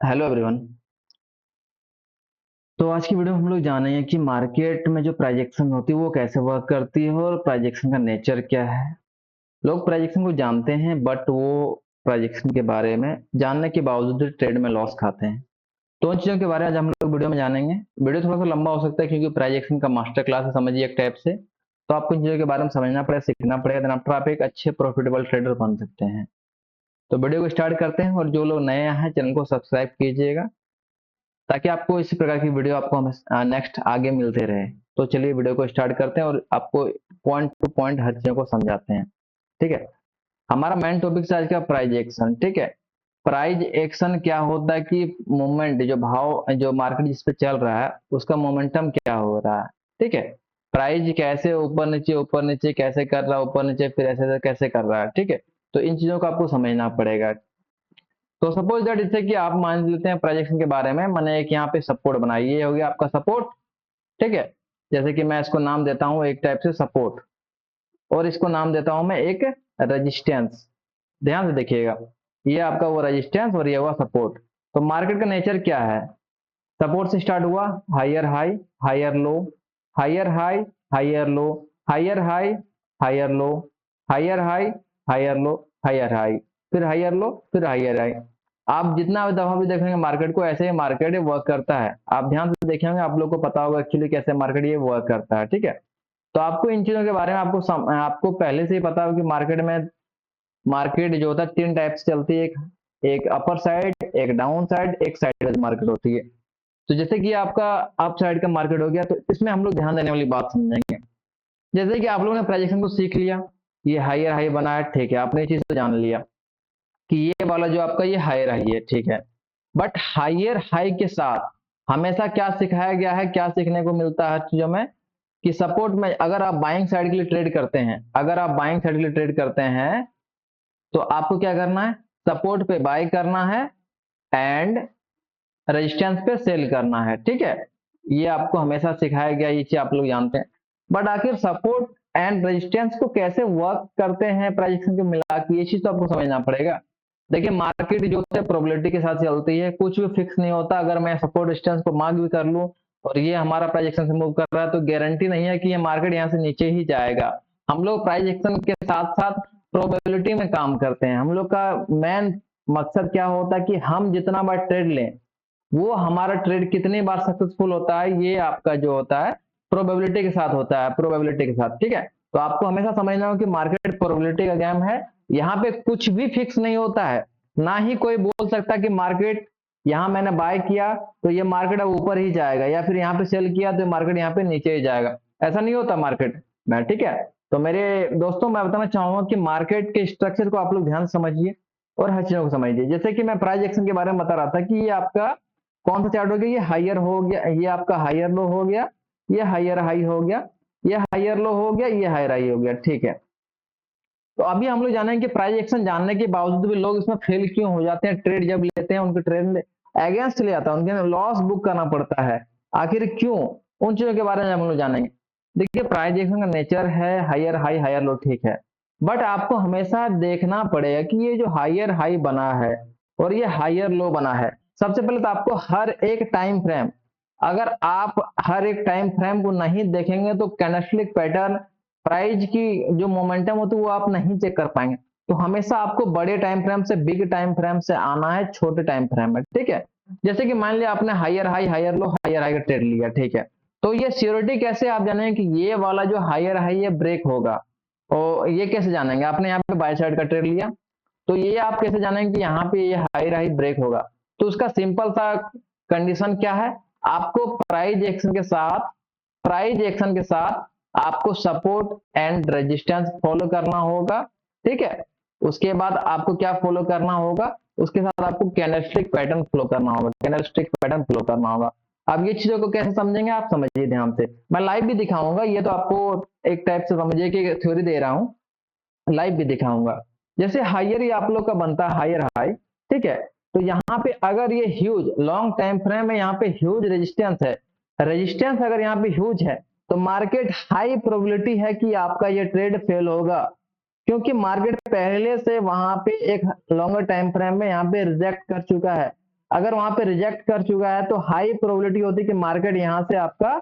Hello everyone. तो आज की वीडियो में हम लोग जानेंगे कि मार्केट में जो प्राइजेक्शन होती है वो कैसे वर्क करती है और प्राइजेक्शन का नेचर क्या है। लोग प्राइजेक्शन को जानते हैं बट वो प्राइजेक्शन के बारे में जानने के बावजूद ट्रेड में लॉस खाते हैं। तो उन चीजों के बारे में आज हम लोग वीडियो में जानेंगे। वीडियो थोड़ा सा लंबा हो सकता है क्योंकि प्राइजेक्शन का मास्टर क्लास है, समझिए एक टाइप से। तो आपको इन चीजों के बारे में समझना पड़ेगा, सीखना पड़ेगा, देन आफ्टर आप एक अच्छे प्रॉफिटेबल ट्रेडर बन सकते हैं। तो वीडियो को स्टार्ट करते हैं और जो लोग नए हैं चैनल को सब्सक्राइब कीजिएगा ताकि आपको इसी प्रकार की वीडियो आपको नेक्स्ट आगे मिलते रहे। तो चलिए वीडियो को स्टार्ट करते हैं और आपको पॉइंट टू पॉइंट हर चीजों को समझाते हैं। ठीक है। हमारा मेन टॉपिक से आज का प्राइज एक्शन। ठीक है। प्राइज एक्शन क्या होता है कि मूवमेंट, जो भाव, जो मार्केट जिस पे चल रहा है उसका मोमेंटम क्या हो रहा है। ठीक है। प्राइज कैसे ऊपर नीचे कैसे कर रहा है, ऊपर नीचे फिर ऐसे कैसे कर रहा है। ठीक है। तो इन चीजों को आपको समझना पड़ेगा। तो सपोज दैट जैसे कि आप मान लेते हैं प्रोजेक्शन के बारे में, मैंने एक यहाँ पे सपोर्ट बनाई, ये हो गया आपका सपोर्ट। ठीक है। जैसे कि मैं इसको नाम देता हूँ एक टाइप से सपोर्ट और इसको नाम देता हूं मैं एक रेजिस्टेंस। ध्यान से देखिएगा, ये आपका वो रेजिस्टेंस और ये हुआ सपोर्ट। तो मार्केट का नेचर क्या है? सपोर्ट से स्टार्ट हुआ, higher high, higher low, higher high, higher low, higher high, higher low, higher high, higher low, higher high, फिर हायर लो, फिर हायर हाई। आप जितना दफा भी देखेंगे मार्केट को, ऐसे ही मार्केट वर्क करता है। आप ध्यान से देखेंगे, आप लोग को पता होगा एक्चुअली कैसे मार्केट ये वर्क करता है। ठीक है। तो आपको इन चीजों के बारे में आपको पहले से ही पता हो कि मार्केट जो होता है तीन टाइप से चलती है। एक एक अपर साइड, एक डाउन साइड, एक साइड मार्केट होती है। तो जैसे कि आपका अप साइड का मार्केट हो गया, तो इसमें हम लोग ध्यान देने वाली बात समझेंगे। जैसे कि आप लोगों ने प्राइजेक्शन को सीख लिया, ये हायर हाई बना है। ठीक है, आपने ये चीज तो जान लिया कि ये वाला जो आपका ये हायर हाई है। ठीक है। बट हायर हाई के साथ हमेशा क्या सिखाया गया है, क्या सीखने को मिलता है हर चीजों में, कि सपोर्ट में अगर आप बाइंग साइड के लिए ट्रेड करते हैं, अगर आप बाइंग साइड के लिए ट्रेड करते हैं तो आपको क्या करना है? सपोर्ट पे बाय करना है एंड रेजिस्टेंस पे सेल करना है। ठीक है। ये आपको हमेशा सिखाया गया, ये चीज आप लोग जानते हैं। बट आखिर सपोर्ट एंड रेजिस्टेंस को कैसे वर्क करते हैं प्राइजेक्शन को मिला के, ये चीज तो आपको समझना पड़ेगा। देखिए मार्केट जो है प्रोबेबिलिटी के साथ चलती है, कुछ भी फिक्स नहीं होता। अगर मैं सपोर्ट रेजिस्टेंस को मार्क भी कर लूं और ये हमारा प्राइजेक्शन से मूव कर रहा है तो गारंटी नहीं है कि ये मार्केट यहाँ से नीचे ही जाएगा। हम लोग प्राइजेक्शन के साथ साथ प्रोबेबिलिटी में काम करते हैं। हम लोग का मेन मकसद क्या होता है कि हम जितना बार ट्रेड लें, वो हमारा ट्रेड कितनी बार सक्सेसफुल होता है, ये आपका जो होता है प्रोबेबिलिटी के साथ होता है, प्रोबेबिलिटी के साथ। ठीक है। तो आपको हमेशा समझना हो कि मार्केट प्रोबेबिलिटी का गेम है। यहाँ पे कुछ भी फिक्स नहीं होता है। ना ही कोई बोल सकता कि मार्केट यहाँ मैंने बाय किया तो ये मार्केट अब ऊपर ही जाएगा, या फिर यहाँ पे सेल किया तो मार्केट यहाँ पे नीचे ही जाएगा। ऐसा नहीं होता मार्केट में। ठीक है। तो मेरे दोस्तों, मैं बताना चाहूंगा कि मार्केट के स्ट्रक्चर को आप लोग ध्यान से समझिए और हर चीजों को समझिए। जैसे कि मैं प्राइस एक्शन के बारे में बता रहा था कि ये आपका कौन सा चार्ट हो गया, ये हायर हो गया, ये आपका हायर लो हो गया, ये हायर हाई हो गया, ये हायर लो हो गया, ये हायर हाई हो गया। ठीक है। तो अभी हम लोग जानेंगे कि प्राइस एक्शन जानने के बावजूद भी लोग इसमें फेल क्यों हो जाते हैं। ट्रेड जब लेते हैं उनके ट्रेड अगेंस्ट चले जाता है, उनके लॉस बुक करना पड़ता है। आखिर क्यों? उन चीजों के बारे में हम लोग जानेंगे। देखिए प्राइस एक्शन का नेचर है हायर हाई हायर लो। ठीक है। बट आपको हमेशा देखना पड़ेगा कि ये जो हायर हाई बना है और ये हायर लो बना है, सबसे पहले तो आपको हर एक टाइम फ्रेम, अगर आप हर एक टाइम फ्रेम को नहीं देखेंगे तो कैंडलस्टिक पैटर्न, प्राइस की जो मोमेंटम होती है वो आप नहीं चेक कर पाएंगे। तो हमेशा आपको बड़े टाइम फ्रेम से, बिग टाइम फ्रेम से आना है छोटे टाइम फ्रेम में। ठीक है। जैसे कि मान लिया आपने higher high higher low higher high का ट्रेड लिया। ठीक है। तो ये श्योरिटी कैसे आप जानेंगे कि ये वाला जो हायर हाई ये ब्रेक होगा? और ये कैसे जानेंगे? आपने यहाँ पे बाय साइड का ट्रेड लिया तो ये आप कैसे जानेंगे कि यहाँ पे ये हायर हाई ब्रेक होगा? तो उसका सिंपल सा कंडीशन क्या है, आपको प्राइस एक्शन के साथ आपको सपोर्ट एंड रेजिस्टेंस फॉलो करना होगा। ठीक है। उसके बाद आपको क्या फॉलो करना होगा? उसके साथ आपको कैंडलस्टिक पैटर्न फॉलो करना होगा, कैंडलस्टिक पैटर्न फॉलो करना होगा। अब ये चीजों को कैसे समझेंगे आप समझिए ध्यान से, मैं लाइव भी दिखाऊंगा। ये तो आपको एक टाइप से समझिए कि थ्योरी दे रहा हूँ, लाइव भी दिखाऊंगा। जैसे हायर ही आप लोग का बनता है हायर हाई। ठीक है। तो यहाँ पे अगर ये ह्यूज लॉन्ग टाइम फ्रेम है, यहाँ पे ह्यूज रेजिस्टेंस है, रेजिस्टेंस अगर यहाँ पे ह्यूज है तो मार्केट हाई प्रोबेबिलिटी है कि आपका ये ट्रेड फेल होगा, क्योंकि मार्केट पहले से वहां पे एक लॉन्गर टाइम फ्रेम में यहाँ पे रिजेक्ट कर चुका है। अगर वहां पे रिजेक्ट कर चुका है तो हाई प्रोबेबिलिटी होती है कि मार्केट यहाँ से आपका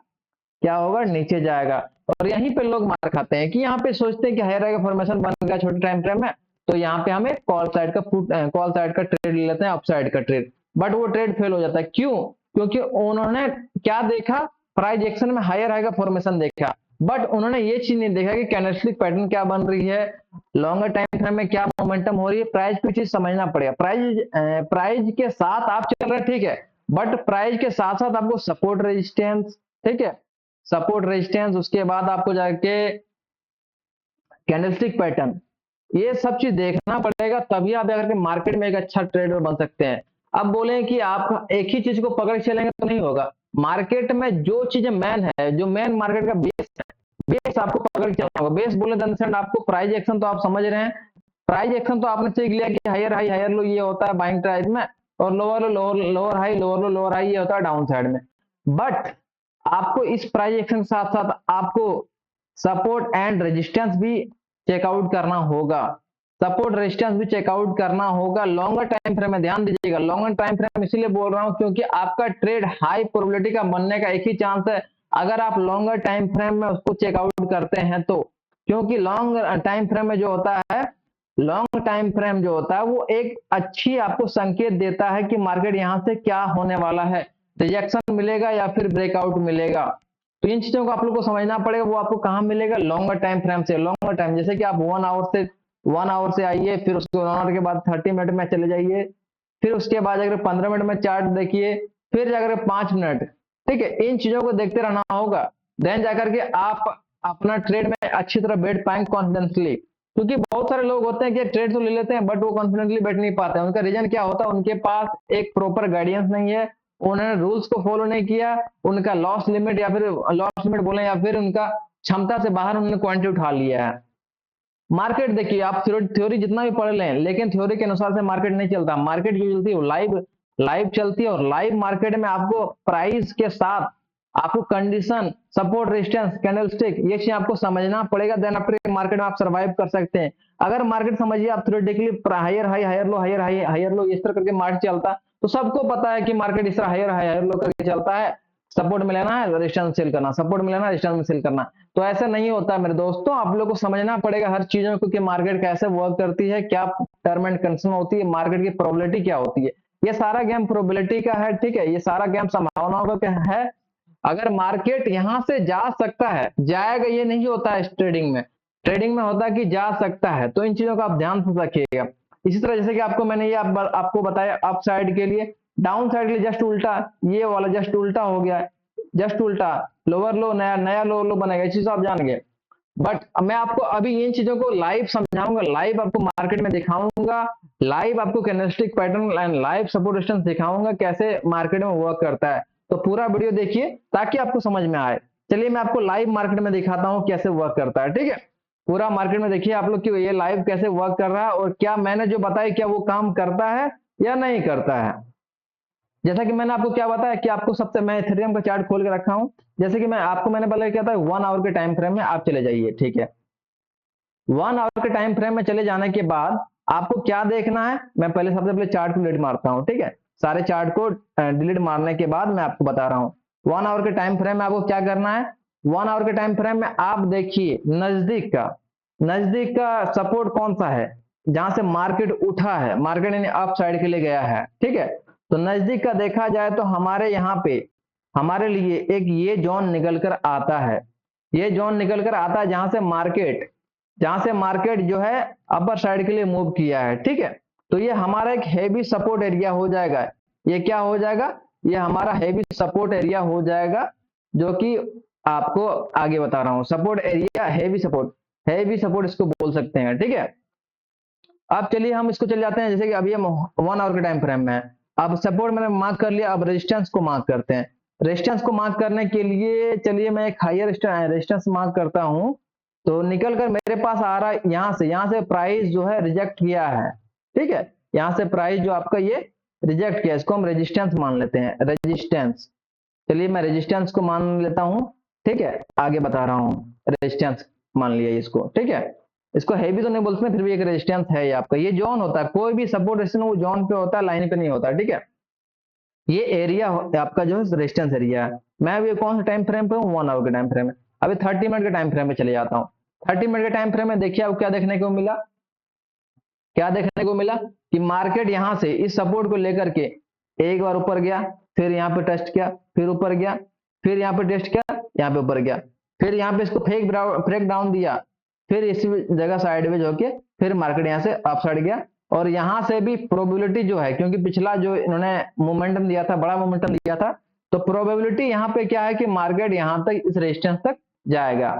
क्या होगा, नीचे जाएगा। और यहीं पे लोग मार खाते हैं कि यहाँ पे सोचते हैं कि हायर का फॉर्मेशन बन गया छोटे टाइम फ्रेम में, तो यहाँ पे हमें कॉल साइड का ट्रेड ले लेते हैं, अप साइड का ट्रेड, बट वो ट्रेड फेल हो जाता है। क्यों? क्योंकि उन्होंने क्या देखा, प्राइस एक्शन में हायर का फॉर्मेशन देखा, बट उन्होंने ये चीज नहीं देखा कि कैंडलस्टिक पैटर्न क्या बन रही है, लॉन्गर टाइम फ्रेम में क्या मोमेंटम हो रही है। प्राइस को चीज समझना पड़ेगा। प्राइस के साथ आप चल रहे हैं, ठीक है, बट प्राइस के साथ साथ आपको सपोर्ट रेजिस्टेंस, ठीक है, सपोर्ट रेजिस्टेंस, उसके बाद आपको जाके कैंडलस्टिक पैटर्न, ये सब चीज देखना पड़ेगा, तभी आप जाकर के मार्केट में एक अच्छा ट्रेडर बन सकते हैं। अब बोले कि आप एक ही चीज को पकड़ के चलेंगे तो नहीं होगा। मार्केट में जो चीजें मैन है, जो मैन मार्केट का बेस है, बेस आपको पकड़ के चलना होगा। बेस बोले तो आपको प्राइस एक्शन तो आप समझ रहे हैं, प्राइस एक्शन तो आपने सीख लिया कि हायर हाई हायर लो ये होता है बाइंग प्राइस में, और लोअर लो लोअर हाई लोअर लो लोअर हाई ये होता है डाउन साइड में। बट आपको इस प्राइस एक्शन के साथ साथ आपको सपोर्ट एंड रेजिस्टेंस भी चेकआउट करना होगा, सपोर्ट रेजिस्टेंस भी चेकआउट करना होगा लॉन्गर टाइम फ्रेम में। ध्यान दीजिएगा, लॉन्गर टाइम फ्रेम इसीलिए बोल रहा हूं क्योंकि आपका ट्रेड हाई प्रोबेबिलिटी का बनने का एक ही चांस है अगर आप लॉन्गर टाइम फ्रेम में उसको चेकआउट करते हैं तो। क्योंकि लॉन्ग टाइम फ्रेम में जो होता है, लॉन्ग टाइम फ्रेम जो होता है वो एक अच्छी आपको संकेत देता है कि मार्केट यहां से क्या होने वाला है, रिजेक्शन मिलेगा या फिर ब्रेकआउट मिलेगा। तो इन चीजों को आप लोग को समझना पड़ेगा। वो आपको कहां मिलेगा, लॉन्गर टाइम फ्रेम से। लॉन्गर टाइम जैसे कि आप 1 आवर से आइए, फिर उसके 1 आवर के बाद 30 मिनट में चले जाइए, फिर उसके बाद अगर 15 मिनट में चार्ट देखिए, फिर अगर 5 मिनट, ठीक है, इन चीजों को देखते रहना होगा। देन जाकर के आप अपना ट्रेड में अच्छी तरह बैठ पाएंगे कॉन्फिडेंसली। क्योंकि बहुत सारे लोग होते हैं कि ट्रेड तो ले लेते हैं बट वो कॉन्फिडेंटली बैठ नहीं पाते हैं। उनका रीजन क्या होता है, उनके पास एक प्रॉपर गाइडेंस नहीं है, उन्होंने रूल्स को फॉलो नहीं किया, उनका लॉस लिमिट या फिर लॉस लिमिट बोले या फिर उनका क्षमता से बाहर उन्होंने क्वांटिटी उठा लिया है। मार्केट देखिए, आप थ्योरी जितना भी पढ़ लें लेकिन थ्योरी के अनुसार से मार्केट नहीं चलता। मार्केट जो चलती है लाइव लाइव चलती है, और लाइव मार्केट में आपको प्राइस के साथ आपको कंडीशन, सपोर्ट, रेजिस्टेंस, कैंडलस्टिक, ये चीज आपको समझना पड़ेगा। देन आपके मार्केट में आप सर्वाइव कर सकते हैं। अगर मार्केट समझिए आप theoretically higher high higher low higher high higher low इस तरह करके मार्केट चलता, तो सबको पता है कि मार्केट इस तरह हायर हाई हायर लो करके चलता है। सपोर्ट में लेना है, रेजिस्टेंस सेल करना, सपोर्ट में लेना, रेजिस्टेंस में सेल करना। तो ऐसा नहीं होता मेरे दोस्तों, आप लोग को समझना पड़ेगा हर चीजों को कि मार्केट कैसे वर्क करती है, क्या टर्म एंड कंडीशन होती है, मार्केट की प्रोबेबिलिटी क्या होती है। ये सारा गेम प्रोबेबिलिटी का है, ठीक है, ये सारा गेम संभावनाओं का है। अगर मार्केट यहां से जा सकता है, जाएगा ये नहीं होता है ट्रेडिंग में। ट्रेडिंग में होता है कि जा सकता है। तो इन चीजों का आप ध्यान से रखिएगा। इसी तरह जैसे कि आपको मैंने ये आपको बताया अप साइड के लिए, डाउन साइड के लिए जस्ट उल्टा, ये वाला जस्ट उल्टा हो गया, जस्ट उल्टा, लोअर लो नया नया लोअर लो बनेगा, इस चीज आप जान गए। बट मैं आपको अभी इन चीजों को लाइव समझाऊंगा, लाइव आपको मार्केट में दिखाऊंगा, लाइव आपको candlestick pattern and live support resistance दिखाऊंगा कैसे मार्केट में वर्क करता है। तो पूरा वीडियो देखिए ताकि आपको समझ में आए। चलिए मैं आपको लाइव मार्केट में दिखाता हूँ कैसे वर्क करता है, ठीक है। पूरा मार्केट में देखिए आप लोग कि ये लाइव कैसे वर्क कर रहा है और क्या मैंने जो बताया क्या वो काम करता है या नहीं करता है। जैसा कि मैंने आपको क्या बताया कि आपको सबसे, मैं इथेरियम का चार्ट खोल के रखा हूं। जैसे कि मैंने पहले क्या था, 1 आवर के टाइम फ्रेम में आप चले जाइए, ठीक है। 1 आवर के टाइम फ्रेम में चले जाने के बाद आपको क्या देखना है, मैं पहले सबसे पहले चार्ट को डिलीट मारता हूं, ठीक है। सारे चार्ट को डिलीट मारने के बाद मैं आपको बता रहा हूं 1 आवर के टाइम फ्रेम में आपको क्या करना है। 1 आवर के टाइम फ्रेम में आप देखिए नजदीक का सपोर्ट कौन सा है, जहां से मार्केट उठा है, मार्केट यानी अप साइड के लिए गया है, ठीक है। तो नजदीक का देखा जाए तो हमारे यहाँ पे हमारे लिए एक ये जोन निकल कर आता है, ये जोन निकल कर आता है जहां से मार्केट जो है अपर साइड के लिए मूव किया है, ठीक है। तो ये हमारा एक हैवी सपोर्ट एरिया हो जाएगा। ये क्या हो जाएगा, ये हमारा हैवी सपोर्ट एरिया हो जाएगा, जो कि आपको आगे बता रहा हूं। सपोर्ट एरिया, हैवी सपोर्ट इसको बोल सकते हैं, ठीक है। अब चलिए हम इसको चले जाते हैं, जैसे कि अभी हम 1 आवर के टाइम फ्रेम में है। अब सपोर्ट मैंने मार्क कर लिया, अब रेजिस्टेंस को मार्क करते हैं। रेजिस्टेंस को मार्क करने के लिए चलिए मैं एक हायर रेजिस्टेंस मार्क करता हूं। तो निकल कर मेरे पास आ रहा है यहाँ से प्राइस जो है रिजेक्ट किया है, ठीक है। यहाँ से प्राइस जो आपका ये रिजेक्ट किया, इसको हम रेजिस्टेंस मान लेते हैं, रेजिस्टेंस। चलिए मैं रेजिस्टेंस को मान लेता हूं, ठीक है, आगे बता रहा हूं। रेजिस्टेंस मान लिया इसको, ठीक है। इसको हैवी तो नहीं बोलते, फिर भी एक रेजिस्टेंस है ये आपका। ये जोन होता है, कोई भी सपोर्ट रेजिस्टेंस वो जोन पे होता है, लाइन पे नहीं होता, ठीक है। ये एरिया आपका जो है रेजिस्टेंस एरिया है। मैं अभी कौन सा टाइम फ्रेम पे हूँ, 1 आवर के टाइम फ्रेम में। अभी 30 मिनट के टाइम फ्रेम में चले जाता हूँ। 30 मिनट के टाइम फ्रेम में देखिए अब क्या देखने को मिला, क्या देखने को मिला कि मार्केट यहां से इस सपोर्ट को लेकर के एक बार ऊपर गया, फिर यहाँ पे टेस्ट किया, फिर ऊपर गया, फिर यहाँ पे टेस्ट किया, यहाँ पे ऊपर गया, फिर यहाँ पे इसको फेक डाउन दिया, फिर इसी जगह साइडवेज होके फिर मार्केट यहाँ से अप साइड गया। और यहाँ से भी प्रोबेबिलिटी जो है, क्योंकि पिछला जो इन्होंने मोमेंटम दिया था, बड़ा मोमेंटम दिया था, तो प्रोबेबिलिटी यहाँ पे क्या है कि मार्केट यहाँ तक इस रेजिस्टेंस तक जाएगा।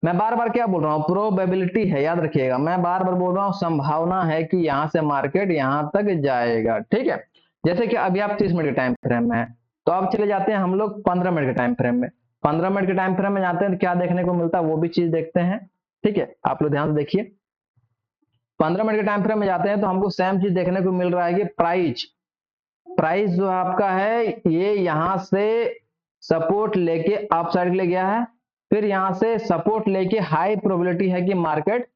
मैं बार बार क्या बोल रहा हूँ, प्रोबेबिलिटी है, याद रखिएगा, मैं बार बार बोल रहा हूँ संभावना है कि यहां से मार्केट यहां तक जाएगा, ठीक है। जैसे कि अभी आप 30 मिनट के टाइम फ्रेम में है, तो अब चले जाते हैं हम लोग 15 मिनट के टाइम फ्रेम में। 15 मिनट के टाइम फ्रेम में जाते हैं तो क्या देखने को मिलता है वो भी चीज देखते हैं, ठीक है। आप लोग ध्यान से देखिए, 15 मिनट के टाइम फ्रेम में जाते हैं तो हमको सेम चीज देखने को मिल रहा है कि प्राइस प्राइस जो आपका है ये यहां से सपोर्ट लेके अप साइड के लिए गया है, फिर यहां से सपोर्ट लेके हाई प्रोबेबिलिटी है कि मार्केट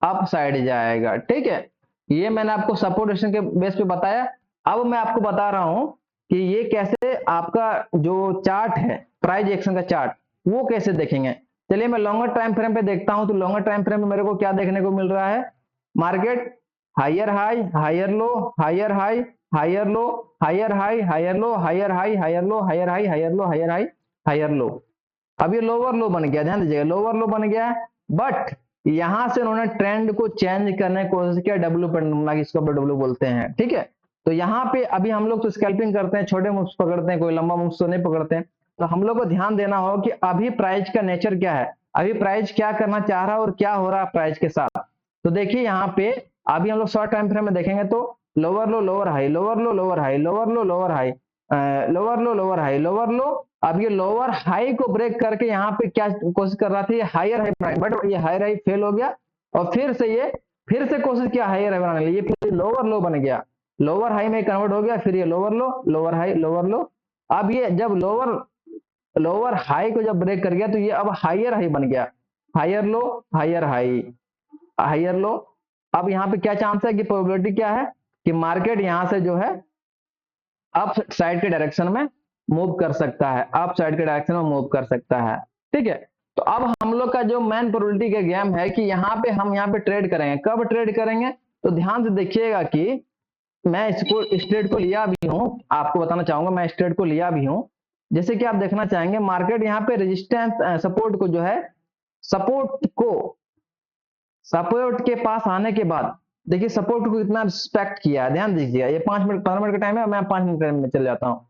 अप साइड जाएगा, ठीक है। ये मैंने आपको सपोर्ट रेजिस्टेंस के बेस पे बताया। अब मैं आपको बता रहा हूं कि ये कैसे आपका जो चार्ट है, प्राइस एक्शन का चार्ट, वो कैसे देखेंगे। चलिए मैं लॉन्गर टाइम फ्रेम पे देखता हूं, तो लॉन्गर टाइम फ्रेम में मेरे को क्या देखने को मिल रहा है, market higher high, higher low, higher high, higher low, higher high, higher low, higher high, higher low, higher high, higher low, higher high, higher low. अब ये लोअर लो बन गया, ध्यान दीजिएगा, लोअर लो बन गया है। बट यहां से उन्होंने ट्रेंड को चेंज करने की कोशिश किया, डब्ल्यू पेंडुलम, इसको डब्ल्यू बोलते हैं, ठीक है। तो यहाँ पे अभी हम लोग तो स्कैल्पिंग करते हैं, छोटे मूव्स पकड़ते हैं, कोई लंबा मूव्स तो नहीं पकड़ते हैं। तो हम लोग को ध्यान देना होगा कि अभी प्राइस का नेचर क्या है, अभी प्राइस क्या करना चाह रहा है और क्या हो रहा है प्राइस के साथ। तो देखिए यहाँ पे अभी हम लोग शॉर्ट टाइम फ्रेम में देखेंगे तो लोअर लो, लोअर हाई, लोअर लो, लोअर हाई, लोअर लो, लोअर हाई, लोअर लो, लोअर हाई, लोअर लो। अब ये लोअर हाई को ब्रेक करके यहाँ पे क्या कोशिश कर रहा था, ये हायर हाई बनाने, बट ये हायर हाई फेल हो गया। और फिर से कोशिश किया हायर हाई बनाने के लिए, ये फिर लोअर लो बन गया, लोअर हाई में कन्वर्ट हो गया, फिर ये लोअर लो, लोअर हाई, लोअर लो। अब ये जब लोअर लोअर हाई को जब ब्रेक कर गया तो ये अब हायर हाई बन गया, higher low, higher high, higher low. अब यहाँ पे क्या चांस है कि प्रोबेबिलिटी क्या है कि मार्केट यहाँ से जो है अप साइड के डायरेक्शन में मूव कर सकता है, अप साइड के डायरेक्शन में मूव कर सकता है, ठीक है। तो अब हम लोग का जो मेन प्रोबेबिलिटी का गेम है कि यहाँ पे हम यहाँ पे ट्रेड करेंगे, कब ट्रेड करेंगे, तो ध्यान से देखिएगा कि मैं इसको इस ट्रेड को लिया भी हूं, आपको बताना चाहूंगा मैं इस ट्रेड को लिया भी हूं। जैसे कि आप देखना चाहेंगे मार्केट यहाँ पे रेजिस्टेंस सपोर्ट को जो है, सपोर्ट को सपोर्ट के पास आने के बाद देखिए सपोर्ट को कितना रिस्पेक्ट किया है, ध्यान दीजिएगा। ये 5 मिनट 15 मिनट का टाइम है, मैं 5 मिनट में चल जाता हूँ।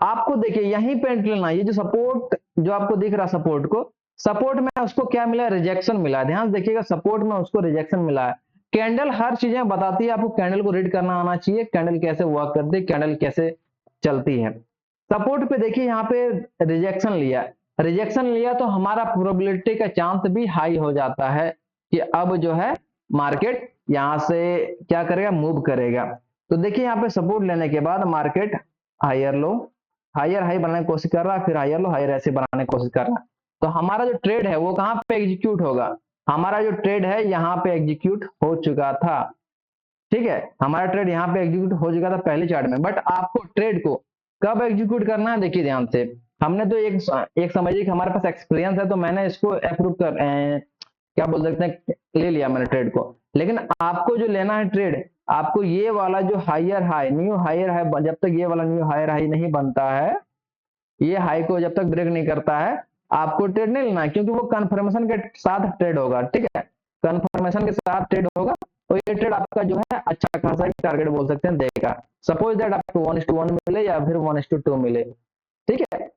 आपको देखिए यहीं पे एंट्री लेना, ये जो सपोर्ट जो आपको दिख रहा सपोर्ट को, सपोर्ट में उसको क्या मिला, रिजेक्शन मिला है, ध्यान देखिएगा, सपोर्ट में उसको रिजेक्शन मिला है। कैंडल हर चीजें बताती है, आपको कैंडल को रीड करना आना चाहिए, कैंडल कैसे वर्क करती है, कैंडल कैसे चलती है। सपोर्ट पे देखिए यहाँ पे रिजेक्शन लिया, रिजेक्शन लिया तो हमारा प्रोबेबिलिटी का चांस भी हाई हो जाता है कि अब जो है मार्केट यहां से क्या करेगा, मूव करेगा। तो देखिए यहाँ पे सपोर्ट लेने के बाद market higher low, higher high बनाने की कोशिश कर रहा है, फिर हायर लो, हायर ऐसे बनाने की कोशिश कर रहा है। तो हमारा जो ट्रेड है वो कहाँ पे एग्जीक्यूट होगा, हमारा जो ट्रेड है यहाँ पे एग्जीक्यूट हो चुका था, ठीक है। हमारा ट्रेड यहाँ पे एग्जीक्यूट हो चुका था पहले चार्ट में। बट आपको ट्रेड को कब एग्जीक्यूट करना है, देखिए ध्यान से, हमने तो एक समझिए कि हमारे पास एक्सपीरियंस है तो मैंने इसको अप्रूव क्या बोल सकते हैं, ले लिया मैंने ट्रेड को। लेकिन आपको जो लेना है ट्रेड, आपको ये वाला जो higher high, new higher high, जब तक ये वाला न्यू हायर हाई नहीं बनता है, ये हाई को जब तक ब्रेक नहीं करता है, आपको ट्रेड नहीं लेना है, क्योंकि वो कंफर्मेशन के साथ ट्रेड होगा, ठीक है। कंफर्मेशन के साथ ट्रेड होगा तो ये ट्रेड आपका जो है अच्छा खासा टारगेट बोल सकते हैं देगा। सपोज दैट आपको 1:1 मिले या फिर 1:2 मिले, ठीक है।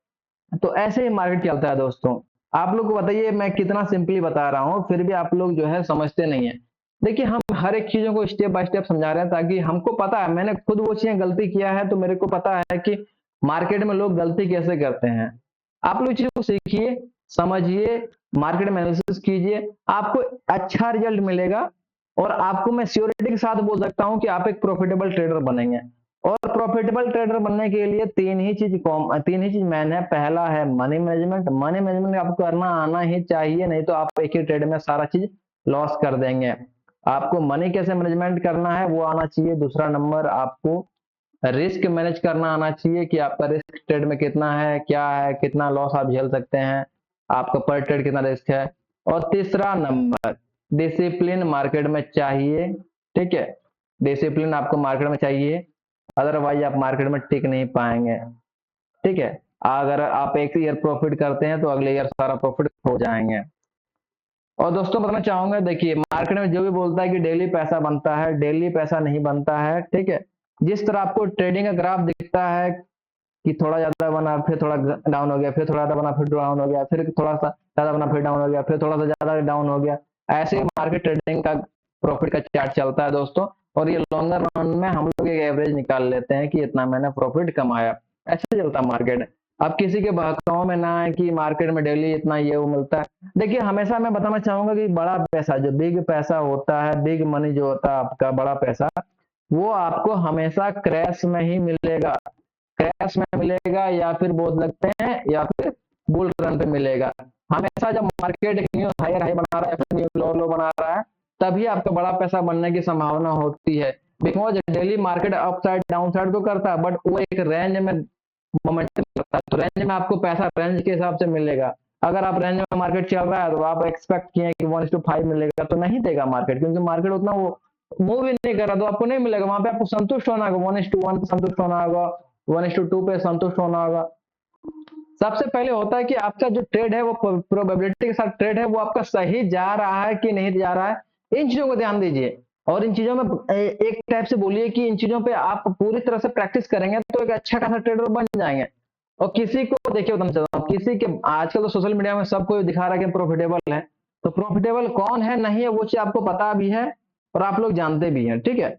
तो ऐसे ही मार्केट चलता है दोस्तों। आप लोग को बताइए, मैं कितना सिंपली बता रहा हूँ फिर भी आप लोग जो है समझते नहीं है। देखिए हम हर एक चीजों को स्टेप बाय स्टेप समझा रहे हैं ताकि हमको पता है, मैंने खुद वो चीजें गलती किया है तो मेरे को पता है कि मार्केट में लोग गलती कैसे करते हैं। आप लोग चीजों को सीखिए, समझिए, मार्केट में एनालिसिस कीजिए, आपको अच्छा रिजल्ट मिलेगा। और आपको मैं श्योरिटी के साथ बोल सकता हूं कि आप एक प्रॉफिटेबल ट्रेडर बनेंगे। और प्रॉफिटेबल ट्रेडर बनने के लिए तीन ही चीज मैन है। पहला है मनी मैनेजमेंट, मनी मैनेजमेंट आपको करना आना ही चाहिए, नहीं तो आप एक ही ट्रेड में सारा चीज लॉस कर देंगे। आपको मनी कैसे मैनेजमेंट करना है वो आना चाहिए। दूसरा नंबर आपको रिस्क मैनेज करना आना चाहिए कि आपका रिस्क ट्रेड में कितना है, क्या है, कितना लॉस आप झेल सकते हैं, आपका पर ट्रेड कितना रिस्क है। और तीसरा नंबर, डिसिप्लिन मार्केट में चाहिए। ठीक है, डिसिप्लिन आपको मार्केट में चाहिए, अदरवाइज आप मार्केट में टिक नहीं पाएंगे। ठीक है, अगर आप एक ईयर प्रॉफिट करते हैं तो अगले ईयर सारा प्रॉफिट खो जाएंगे। और दोस्तों बताना चाहूंगा, देखिए मार्केट में जो भी बोलता है कि डेली पैसा बनता है, डेली पैसा नहीं बनता है। ठीक है, जिस तरह आपको ट्रेडिंग का ग्राफ दिखता है कि थोड़ा ज्यादा बना फिर थोड़ा डाउन हो गया, फिर थोड़ा ज्यादा बना फिर डाउन हो गया, फिर थोड़ा सा ज्यादा बना फिर डाउन हो गया, फिर थोड़ा सा ज्यादा डाउन हो गया, ऐसे मार्केट ट्रेडिंग का प्रॉफिट का चार्ट चलता है दोस्तों। और ये लॉन्गर रन में हम लोग एक एवरेज निकाल लेते हैं कि इतना मैंने प्रॉफिट कमाया, ऐसे चलता मार्केट। अब किसी के बहकाव में ना है कि मार्केट में डेली इतना ये वो मिलता है। देखिए हमेशा मैं बताना चाहूंगा कि बड़ा पैसा, जो बिग पैसा होता है, बिग मनी जो होता है आपका, बड़ा पैसा, वो आपको हमेशा क्रैश में ही मिलेगा। क्रैश में मिलेगा या फिर बोल सकते हैं या फिर बुल रन पे मिलेगा। हमेशा जब मार्केट एक न्यू हायर हाई बना रहा है, फिर न्यू लो लो बना रहा है, तभी आपका बड़ा पैसा बनने की संभावना होती है। Because daily market up side down side तो करता है, बट वो एक रेंज में मोमेंटम करता है, तो रेंज में आपको पैसा रेंज के हिसाब से मिलेगा। अगर आप रेंज में मार्केट चल रहा है तो आप एक्सपेक्ट किए कि 1:5 मिलेगा, तो नहीं देगा मार्केट, क्योंकि मार्केट उतना वो मूव ही नहीं कर रहा, तो आपको नहीं मिलेगा। वहां पे आपको संतुष्ट होना होगा, 1:1 पे संतुष्ट होना होगा, 1:2 पे संतुष्ट होना होगा। सबसे पहले होता है कि आपका जो ट्रेड है वो प्रोबेबिलिटी के साथ ट्रेड है, वो आपका सही जा रहा है कि नहीं जा रहा है, इन चीजों को ध्यान दीजिए। और इन चीजों में एक टाइप से बोलिए कि इन चीजों पे आप पूरी तरह से प्रैक्टिस करेंगे तो एक अच्छा खासा ट्रेडर बन जाएंगे। और किसी को देखिए बताना चाहता हूँ, किसी के आजकल तो सोशल मीडिया में सबको दिखा रहा है कि प्रॉफिटेबल है, तो प्रॉफिटेबल कौन है नहीं है वो चीज आपको पता भी है और आप लोग जानते भी हैं। ठीक है,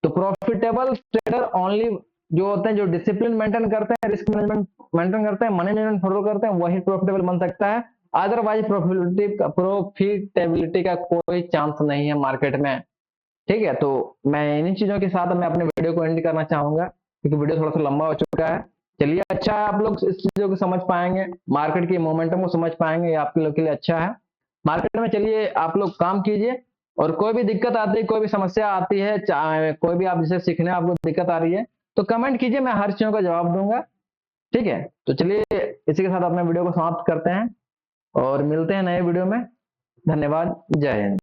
तो प्रॉफिटेबल ट्रेडर ओनली जो होते हैं, जो डिसिप्लिन मेंटेन करते हैं, रिस्क मैनेजमेंट मेंटेन करते हैं, मनी मैनेजमेंट फॉलो करते हैं, वही प्रॉफिटेबल बन सकता है। अदरवाइज प्रॉफिटेबिलिटी का कोई चांस नहीं है मार्केट में। ठीक है, तो मैं इन्हीं चीजों के साथ मैं अपने वीडियो को एंड करना चाहूंगा, क्योंकि वीडियो थोड़ा सा लंबा हो चुका है। चलिए, अच्छा है आप लोग इस चीजों को समझ पाएंगे, मार्केट की मोमेंटम को समझ पाएंगे, ये आपके लोग के लिए अच्छा है। मार्केट में चलिए आप लोग काम कीजिए, और कोई भी दिक्कत आती है, कोई भी समस्या आती है, चाहे कोई भी आप जिसे सीखने आपको दिक्कत आ रही है, तो कमेंट कीजिए, मैं हर चीजों का जवाब दूंगा। ठीक है, तो चलिए इसी के साथ अपने वीडियो को समाप्त करते हैं और मिलते हैं नए वीडियो में। धन्यवाद, जय हिंद।